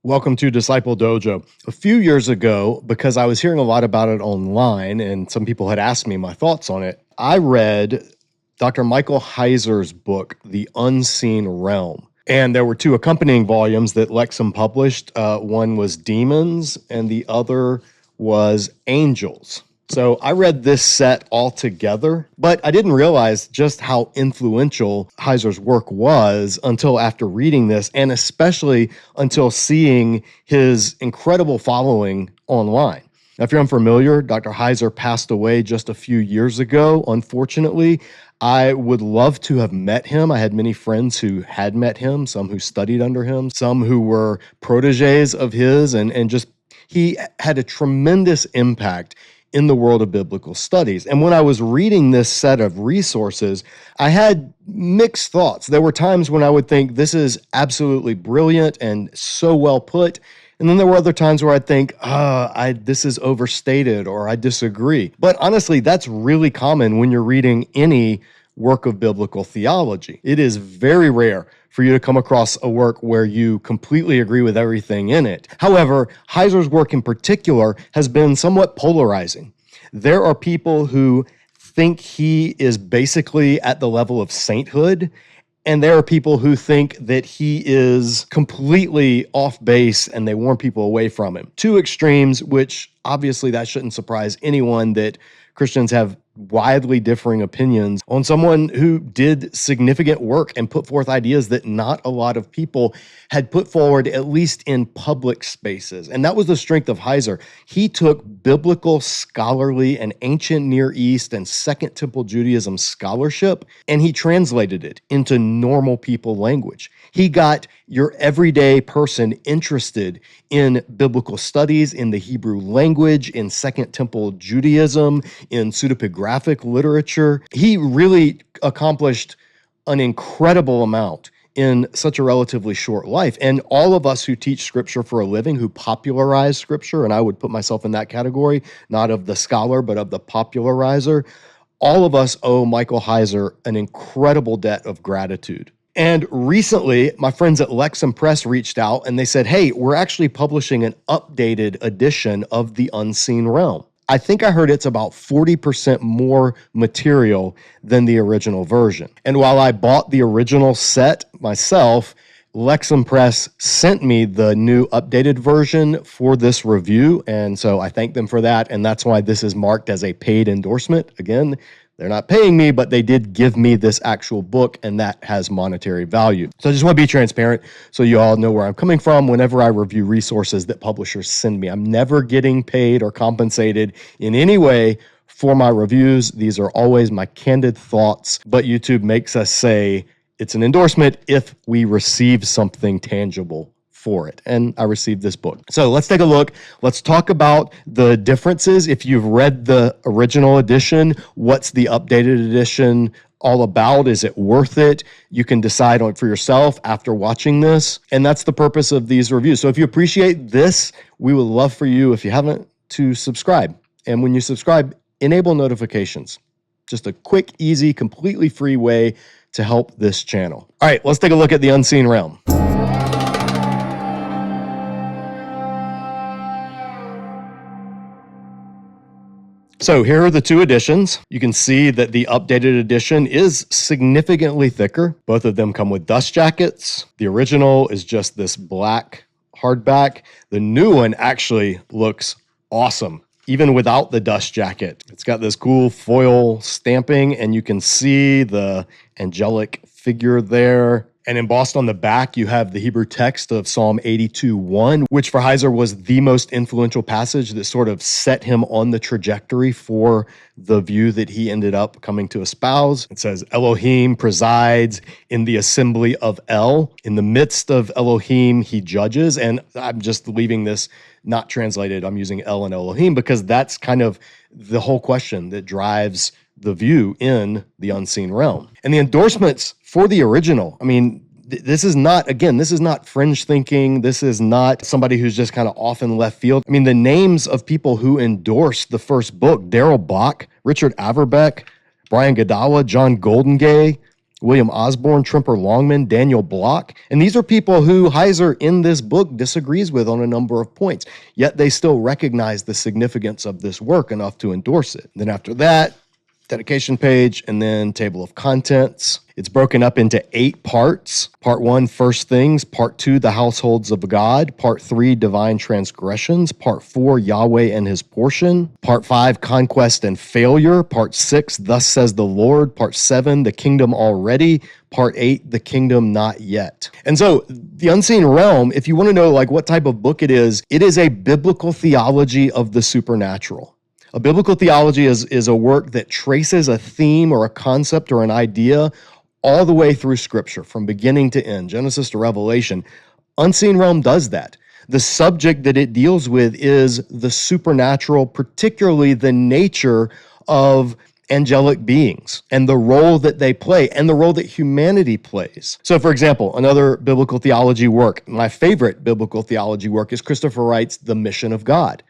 Welcome to Disciple Dojo. A few years ago, because I was hearing a lot about it online and some people had asked me my thoughts on it, I read Dr. Michael Heiser's book, The Unseen Realm. And there were two accompanying volumes that Lexham published. One was Demons and the other was Angels. So I read this set all together, but I didn't realize just how influential Heiser's work was until after reading this, and especially until seeing his incredible following online. Now, if you're unfamiliar, Dr. Heiser passed away just a few years ago, unfortunately. I would love to have met him. I had many friends who had met him, some who studied under him, some who were proteges of his, and just he had a tremendous impact in the world of biblical studies. And when I was reading this set of resources, I had mixed thoughts. There were times when I would think this is absolutely brilliant and so well put. And then there were other times where I'd think, this is overstated or I disagree. But honestly, that's really common when you're reading any work of biblical theology. It is very rare for you to come across a work where you completely agree with everything in it. However, Heiser's work in particular has been somewhat polarizing. There are people who think he is basically at the level of sainthood, and there are people who think that he is completely off base and they warn people away from him. Two extremes, which obviously that shouldn't surprise anyone that Christians have widely differing opinions on someone who did significant work and put forth ideas that not a lot of people had put forward, at least in public spaces. And that was the strength of Heiser. He took biblical, scholarly, and ancient Near East and Second Temple Judaism scholarship, and he translated it into normal people language. He got your everyday person interested in biblical studies, in the Hebrew language, in Second Temple Judaism, in pseudepigraphic literature. He really accomplished an incredible amount in such a relatively short life. And all of us who teach Scripture for a living, who popularize Scripture, and I would put myself in that category, not of the scholar, but of the popularizer, all of us owe Michael Heiser an incredible debt of gratitude. And recently, my friends at Lexham Press reached out and they said, hey, we're actually publishing an updated edition of The Unseen Realm. I think I heard it's about 40% more material than the original version. And while I bought the original set myself, Lexham Press sent me the new updated version for this review. And so I thank them for that. And that's why this is marked as a paid endorsement. Again, they're not paying me, but they did give me this actual book, and that has monetary value. So I just want to be transparent so you all know where I'm coming from whenever I review resources that publishers send me. I'm never getting paid or compensated in any way for my reviews. These are always my candid thoughts, but YouTube makes us say it's an endorsement if we receive something tangible for it. And I received this book. So let's take a look. Let's talk about the differences. If you've read the original edition, what's the updated edition all about? Is it worth it? You can decide on it for yourself after watching this. And that's the purpose of these reviews. So if you appreciate this, we would love for you, if you haven't, to subscribe. And when you subscribe, enable notifications. Just a quick, easy, completely free way to help this channel. All right, let's take a look at The Unseen Realm. So here are the two editions. You can see that the updated edition is significantly thicker. Both of them come with dust jackets. The original is just this black hardback. The new one actually looks awesome, even without the dust jacket. It's got this cool foil stamping, and you can see the angelic figure there. And embossed on the back, you have the Hebrew text of Psalm 82:1, which for Heiser was the most influential passage that sort of set him on the trajectory for the view that he ended up coming to espouse. It says, Elohim presides in the assembly of El. In the midst of Elohim, he judges. And I'm just leaving this not translated. I'm using El and Elohim because that's kind of the whole question that drives the view in The Unseen Realm. And the endorsements for the original, I mean, this is not fringe thinking. This is not somebody who's just kind of off in left field. I mean, the names of people who endorsed the first book, Darrell Bach, Richard Averbeck, Brian Godawa, John Goldengay, William Osborne, Tremper Longman, Daniel Block. And these are people who Heiser in this book disagrees with on a number of points, yet they still recognize the significance of this work enough to endorse it. Then after that, dedication page, and then table of contents. It's broken up into 8 parts. Part 1, first things. Part 2, the households of God. Part 3, divine transgressions. Part 4, Yahweh and his portion. Part 5, conquest and failure. Part 6, thus says the Lord. Part 7, the kingdom already. Part 8, the kingdom not yet. And so the Unseen Realm, if you want to know like what type of book it is a biblical theology of the supernatural. A biblical theology is a work that traces a theme or a concept or an idea all the way through Scripture, from beginning to end, Genesis to Revelation. Unseen Realm does that. The subject that it deals with is the supernatural, particularly the nature of angelic beings and the role that they play and the role that humanity plays. So, for example, another biblical theology work, my favorite biblical theology work is Christopher Wright's The Mission of God.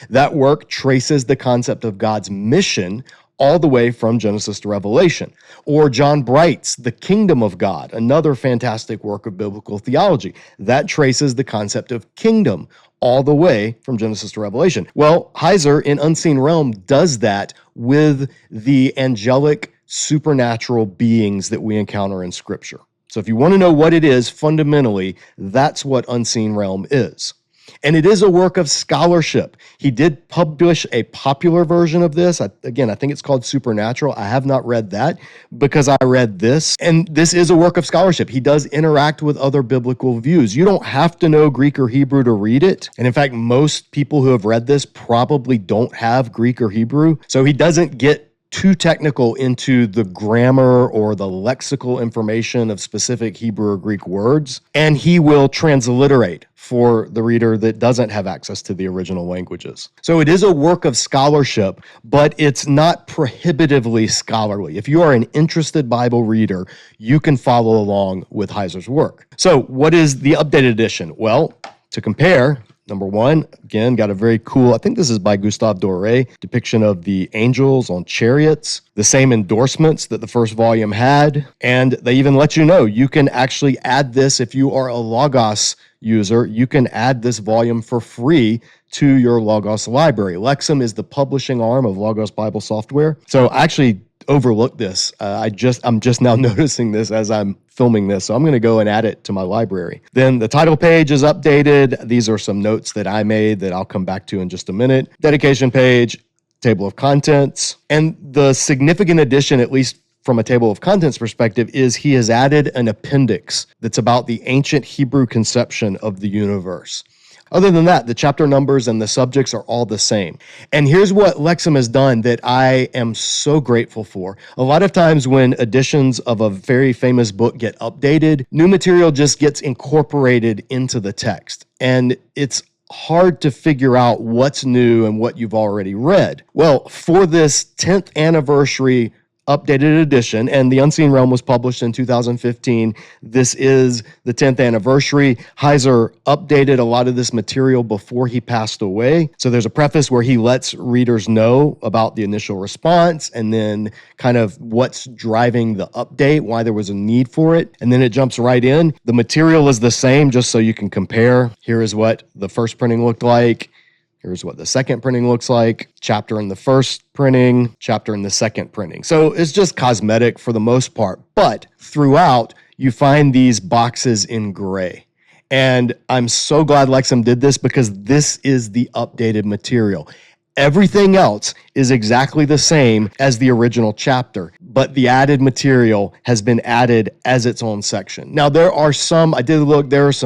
That work traces the concept of God's mission all the way from Genesis to Revelation. Or John Bright's The Kingdom of God, another fantastic work of biblical theology. That traces the concept of kingdom all the way from Genesis to Revelation. Well, Heiser in Unseen Realm does that with the angelic supernatural beings that we encounter in Scripture. So if you want to know what it is, fundamentally, that's what Unseen Realm is. And it is a work of scholarship. He did publish a popular version of this. I think it's called Supernatural. I have not read that because I read this. And this is a work of scholarship. He does interact with other biblical views. You don't have to know Greek or Hebrew to read it. And in fact, most people who have read this probably don't have Greek or Hebrew. So he doesn't get too technical into the grammar or the lexical information of specific Hebrew or Greek words, and he will transliterate for the reader that doesn't have access to the original languages. So it is a work of scholarship, but it's not prohibitively scholarly. If you are an interested Bible reader, you can follow along with Heiser's work. So what is the updated edition? Well, to compare, number 1, again, got a very cool, I think this is by Gustave Doré, depiction of the angels on chariots, the same endorsements that the first volume had, and they even let you know you can actually add this if you are a Logos user. You can add this volume for free to your Logos library. Lexham is the publishing arm of Logos Bible Software. So I actually overlooked this. I'm just now noticing this as I'm filming this, so I'm going to go and add it to my library. Then the title page is updated. These are some notes that I made that I'll come back to in just a minute. Dedication page, table of contents, and the significant addition, at least from a table of contents perspective, is he has added an appendix that's about the ancient Hebrew conception of the universe. Other than that, the chapter numbers and the subjects are all the same. And here's what Lexham has done that I am so grateful for. A lot of times when editions of a very famous book get updated, new material just gets incorporated into the text. And it's hard to figure out what's new and what you've already read. Well, for this 10th anniversary updated edition, and The Unseen Realm was published in 2015. This is the 10th anniversary. Heiser updated a lot of this material before he passed away. So there's a preface where he lets readers know about the initial response and then kind of what's driving the update, why there was a need for it. And then it jumps right in. The material is the same, just so you can compare. Here is what the first printing looked like. Here's what the second printing looks like. Chapter in the first printing, chapter in the second printing. So it's just cosmetic for the most part. But throughout, you find these boxes in gray. And I'm so glad Lexham did this because this is the updated material. Everything else is exactly the same as the original chapter, but the added material has been added as its own section. Now, there are some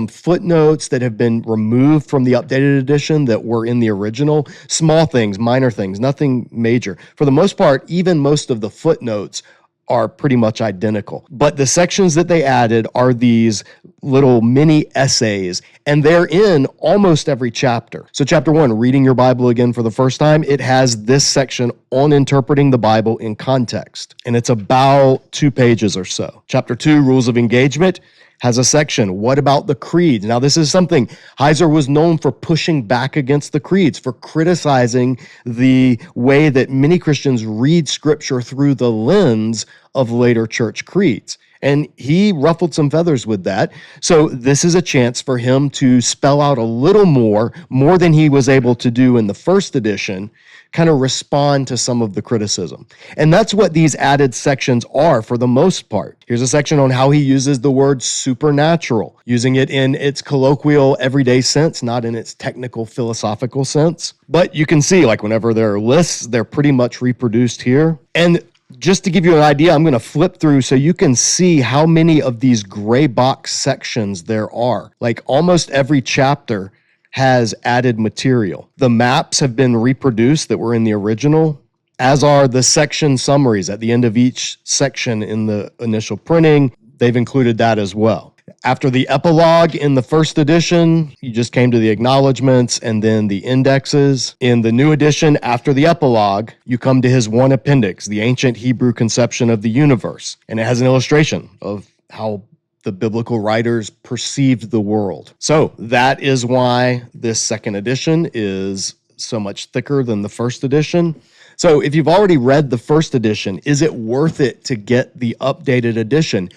footnotes that have been removed from the updated edition that were in the original. Small things, minor things, nothing major. For the most part, even most of the footnotes are pretty much identical. But the sections that they added are these little mini essays, and they're in almost every chapter. So chapter 1, reading your Bible again for the first time, it has this section on interpreting the Bible in context, and it's about 2 pages or so. Chapter 2, rules of engagement, has a section, what about the creeds? Now, this is something Heiser was known for pushing back against the creeds, for criticizing the way that many Christians read Scripture through the lens of later church creeds. And he ruffled some feathers with that. So this is a chance for him to spell out a little more than he was able to do in the first edition, kind of respond to some of the criticism. And that's what these added sections are for the most part. Here's a section on how he uses the word supernatural, using it in its colloquial everyday sense, not in its technical philosophical sense. But you can see, like, whenever there are lists, they're pretty much reproduced here. And just to give you an idea, I'm going to flip through so you can see how many of these gray box sections there are. Like, almost every chapter has added material. The maps have been reproduced that were in the original, as are the section summaries at the end of each section in the initial printing. They've included that as well. After the epilogue in the first edition, you just came to the acknowledgments and then the indexes. In the new edition, after the epilogue, you come to his one appendix, the ancient Hebrew conception of the universe. And it has an illustration of how the biblical writers perceived the world. So that is why this second edition is so much thicker than the first edition. So if you've already read the first edition, is it worth it to get the updated edition?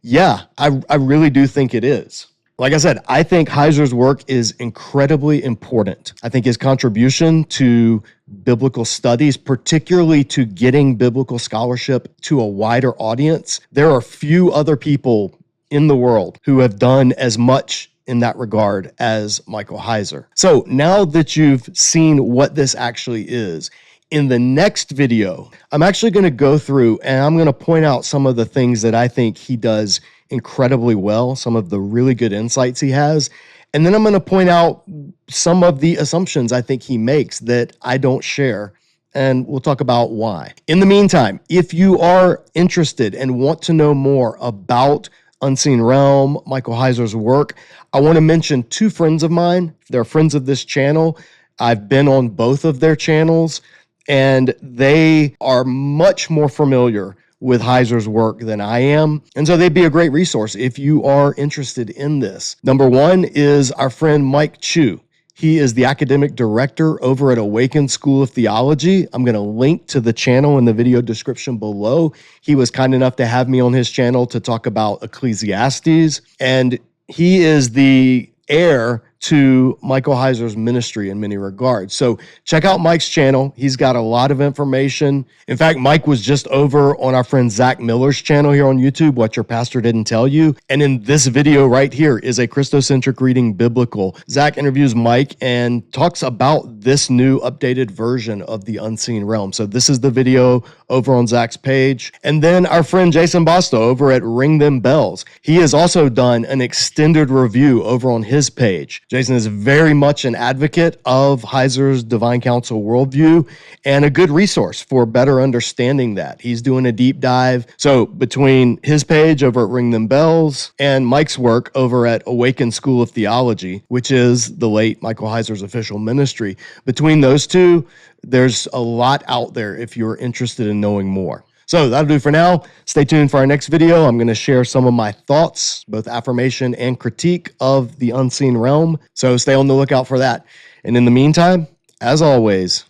Yeah, I really do think it is. Like I said, I think Heiser's work is incredibly important. I think his contribution to biblical studies, particularly to getting biblical scholarship to a wider audience, there are few other people in the world who have done as much in that regard as Michael Heiser. So now that you've seen what this actually is, in the next video, I'm actually going to go through and I'm going to point out some of the things that I think he does incredibly well, some of the really good insights he has. And then I'm going to point out some of the assumptions I think he makes that I don't share. And we'll talk about why. In the meantime, if you are interested and want to know more about Unseen Realm, Michael Heiser's work, I want to mention two friends of mine. They're friends of this channel. I've been on both of their channels, and they are much more familiar with Heiser's work than I am. And so they'd be a great resource if you are interested in this. Number one is our friend Mike Chu. He is the academic director over at Awaken School of Theology. I'm going to link to the channel in the video description below. He was kind enough to have me on his channel to talk about Ecclesiastes, and he is the heir to Michael Heiser's ministry in many regards. So check out Mike's channel. He's got a lot of information. In fact, Mike was just over on our friend Zach Miller's channel here on YouTube, What Your Pastor Didn't Tell You. And in this video right here is a Christocentric Reading Biblical. Zach interviews Mike and talks about this new updated version of the Unseen Realm. So this is the video over on Zach's page. And then our friend Jason Bosto over at Ring Them Bells. He has also done an extended review over on his page. Jason is very much an advocate of Heiser's Divine Counsel worldview and a good resource for better understanding that. He's doing a deep dive. So between his page over at Ring Them Bells and Mike's work over at Awaken School of Theology, which is the late Michael Heiser's official ministry, between those two, there's a lot out there if you're interested in knowing more. So that'll do for now. Stay tuned for our next video. I'm going to share some of my thoughts, both affirmation and critique of the Unseen Realm. So stay on the lookout for that. And in the meantime, as always,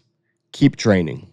keep training.